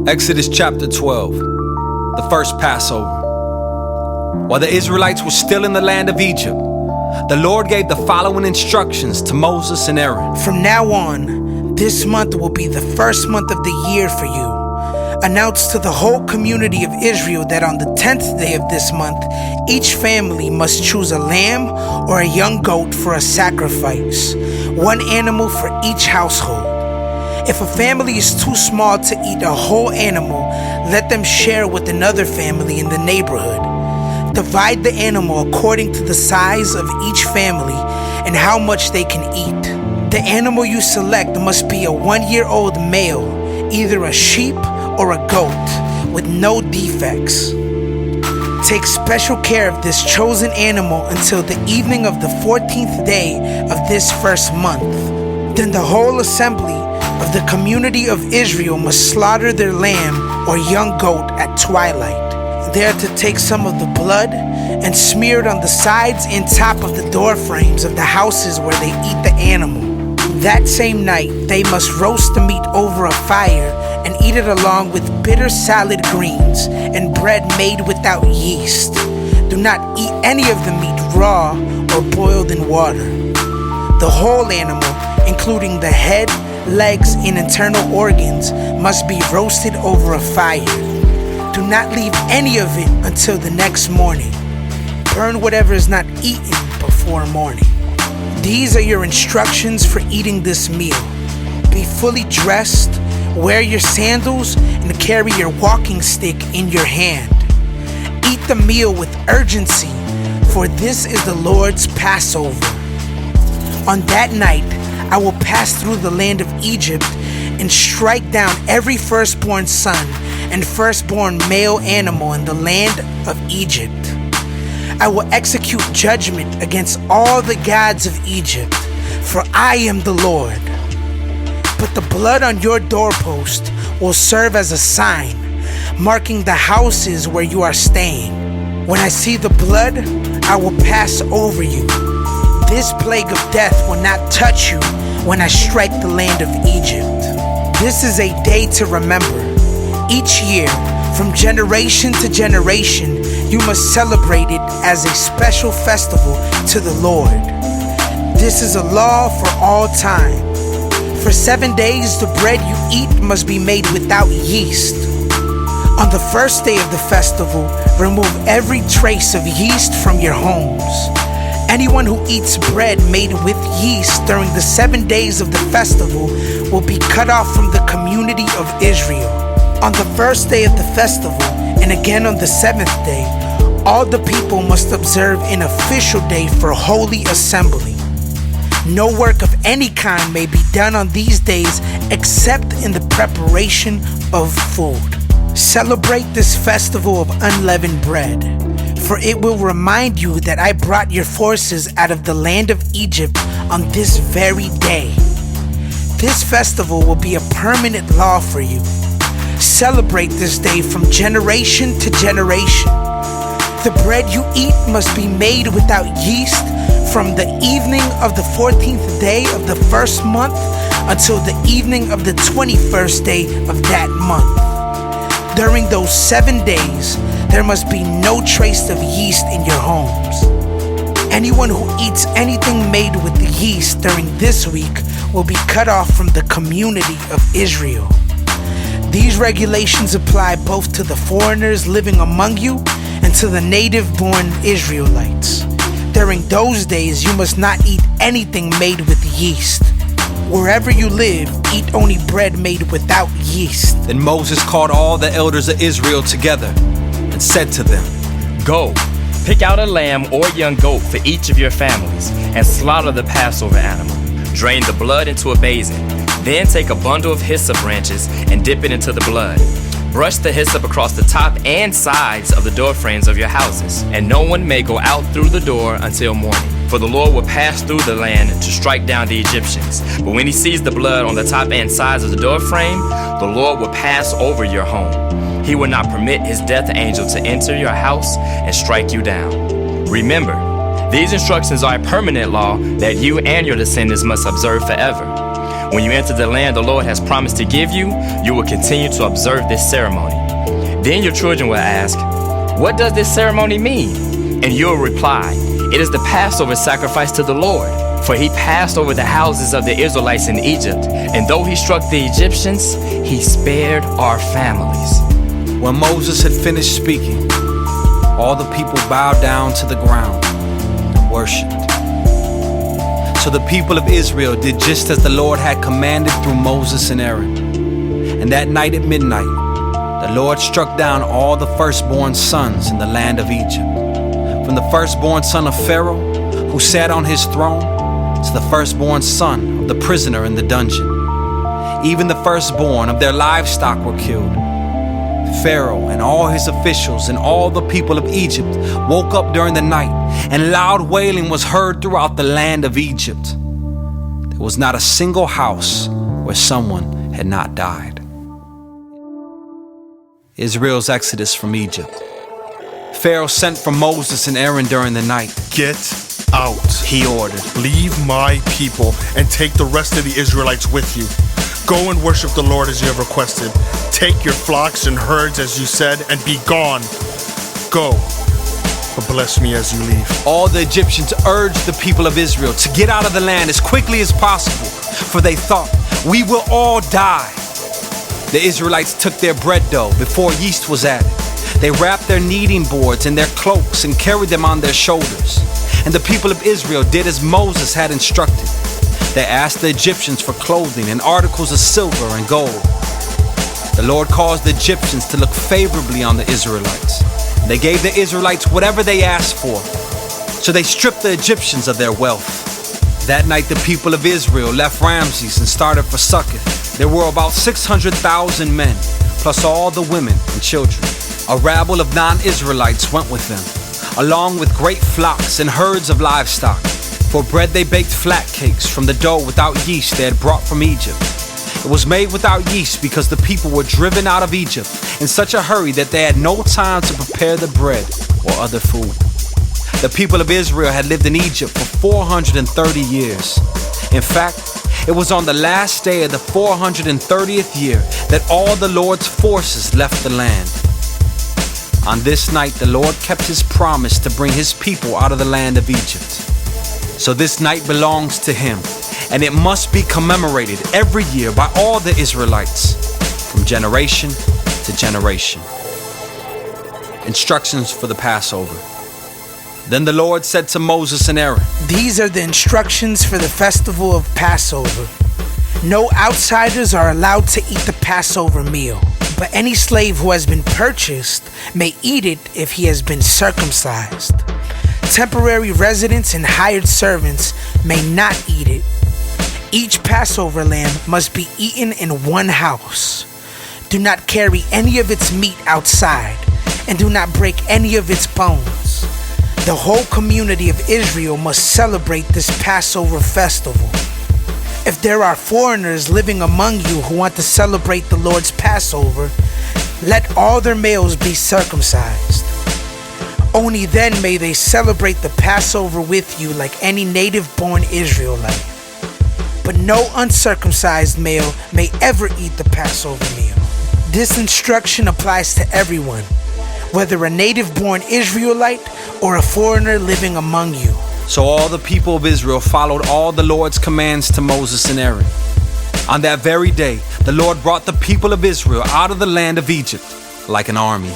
Exodus chapter 12, the first Passover. While the Israelites were still in the land of Egypt, the Lord gave the following instructions to Moses and Aaron. From now on, this month will be the first month of the year for you. Announce to the whole community of Israel that on the 10th day of this month, each family must choose a lamb or a young goat for a sacrifice, one animal for each household. If a family is too small to eat a whole animal, let them share with another family in the neighborhood. Divide the animal according to the size of each family and how much they can eat. The animal you select must be a 1-year-old male, either a sheep or a goat, with no defects. Take special care of this chosen animal until the evening of the 14th day of this first month. Then the whole assembly of the community of Israel must slaughter their lamb or young goat at twilight. They are to take some of the blood and smear it on the sides and top of the door frames of the houses where they eat the animal. That same night, they must roast the meat over a fire and eat it along with bitter salad greens and bread made without yeast. Do not eat any of the meat raw or boiled in water. The whole animal, including the head, legs, and internal organs, must be roasted over a fire. Do not leave any of it until the next morning. Burn whatever is not eaten before morning. These are your instructions for eating this meal. Be fully dressed, wear your sandals, and carry your walking stick in your hand. Eat the meal with urgency, for this is the Lord's Passover. On that night, I will pass through the land of Egypt and strike down every firstborn son and firstborn male animal in the land of Egypt. I will execute judgment against all the gods of Egypt, for I am the Lord. But the blood on your doorpost will serve as a sign, marking the houses where you are staying. When I see the blood, I will pass over you. This plague of death will not touch you when I strike the land of Egypt. This is a day to remember. Each year, from generation to generation, you must celebrate it as a special festival to the Lord. This is a law for all time. For 7 days, the bread you eat must be made without yeast. On the first day of the festival, remove every trace of yeast from your homes. Anyone who eats bread made with yeast during the 7 days of the festival will be cut off from the community of Israel. On the first day of the festival, and again on the 7th day, all the people must observe an official day for holy assembly. No work of any kind may be done on these days except in the preparation of food. Celebrate this festival of unleavened bread, for it will remind you that I brought your forces out of the land of Egypt on this very day. This festival will be a permanent law for you. Celebrate this day from generation to generation. The bread you eat must be made without yeast from the evening of the 14th day of the first month until the evening of the 21st day of that month. During those 7 days, there must be no trace of yeast in your homes. Anyone who eats anything made with the yeast during this week will be cut off from the community of Israel. These regulations apply both to the foreigners living among you and to the native-born Israelites. During those days, you must not eat anything made with yeast. Wherever you live, eat only bread made without yeast. Then Moses called all the elders of Israel together and said to them, Go, pick out a lamb or young goat for each of your families and slaughter the Passover animal. Drain the blood into a basin. Then take a bundle of hyssop branches and dip it into the blood. Brush the hyssop across the top and sides of the door frames of your houses, and no one may go out through the door until morning. For the Lord will pass through the land to strike down the Egyptians. But when he sees the blood on the top and sides of the door frame, the Lord will pass over your home. He will not permit his death angel to enter your house and strike you down. Remember, these instructions are a permanent law that you and your descendants must observe forever. When you enter the land the Lord has promised to give you, you will continue to observe this ceremony. Then your children will ask, "What does this ceremony mean?" And you will reply, "It is the Passover sacrifice to the Lord. For he passed over the houses of the Israelites in Egypt, and though he struck the Egyptians, he spared our families." When Moses had finished speaking, all the people bowed down to the ground and worshipped. So the people of Israel did just as the Lord had commanded through Moses and Aaron. And that night at midnight, the Lord struck down all the firstborn sons in the land of Egypt, from the firstborn son of Pharaoh, who sat on his throne, to the firstborn son of the prisoner in the dungeon. Even the firstborn of their livestock were killed. Pharaoh and all his officials and all the people of Egypt woke up during the night, and loud wailing was heard throughout the land of Egypt. There was not a single house where someone had not died. Israel's exodus from Egypt. Pharaoh sent for Moses and Aaron during the night. "Get out," he ordered. "Leave my people and take the rest of the Israelites with you. Go and worship the Lord as you have requested. Take your flocks and herds as you said, and be gone. Go, but bless me as you leave." All the Egyptians urged the people of Israel to get out of the land as quickly as possible, for they thought, "We will all die." The Israelites took their bread dough before yeast was added. They wrapped their kneading boards in their cloaks and carried them on their shoulders. And the people of Israel did as Moses had instructed. They asked the Egyptians for clothing and articles of silver and gold. The Lord caused the Egyptians to look favorably on the Israelites. They gave the Israelites whatever they asked for. So they stripped the Egyptians of their wealth. That night the people of Israel left Ramses and started for Succoth. There were about 600,000 men, plus all the women and children. A rabble of non-Israelites went with them, along with great flocks and herds of livestock. For bread they baked flat cakes from the dough without yeast they had brought from Egypt. It was made without yeast because the people were driven out of Egypt in such a hurry that they had no time to prepare the bread or other food. The people of Israel had lived in Egypt for 430 years. In fact, it was on the last day of the 430th year that all the Lord's forces left the land. On this night, the Lord kept his promise to bring his people out of the land of Egypt. So this night belongs to him, and it must be commemorated every year by all the Israelites, from generation to generation. Instructions for the Passover. Then the Lord said to Moses and Aaron, "These are the instructions for the festival of Passover. No outsiders are allowed to eat the Passover meal, but any slave who has been purchased may eat it if he has been circumcised. Temporary residents and hired servants may not eat it. Each Passover lamb must be eaten in one house. Do not carry any of its meat outside, and do not break any of its bones. The whole community of Israel must celebrate this Passover festival. If there are foreigners living among you who want to celebrate the Lord's Passover, let all their males be circumcised. Only then may they celebrate the Passover with you like any native-born Israelite. But no uncircumcised male may ever eat the Passover meal. This instruction applies to everyone, whether a native-born Israelite or a foreigner living among you." So all the people of Israel followed all the Lord's commands to Moses and Aaron. On that very day, the Lord brought the people of Israel out of the land of Egypt like an army.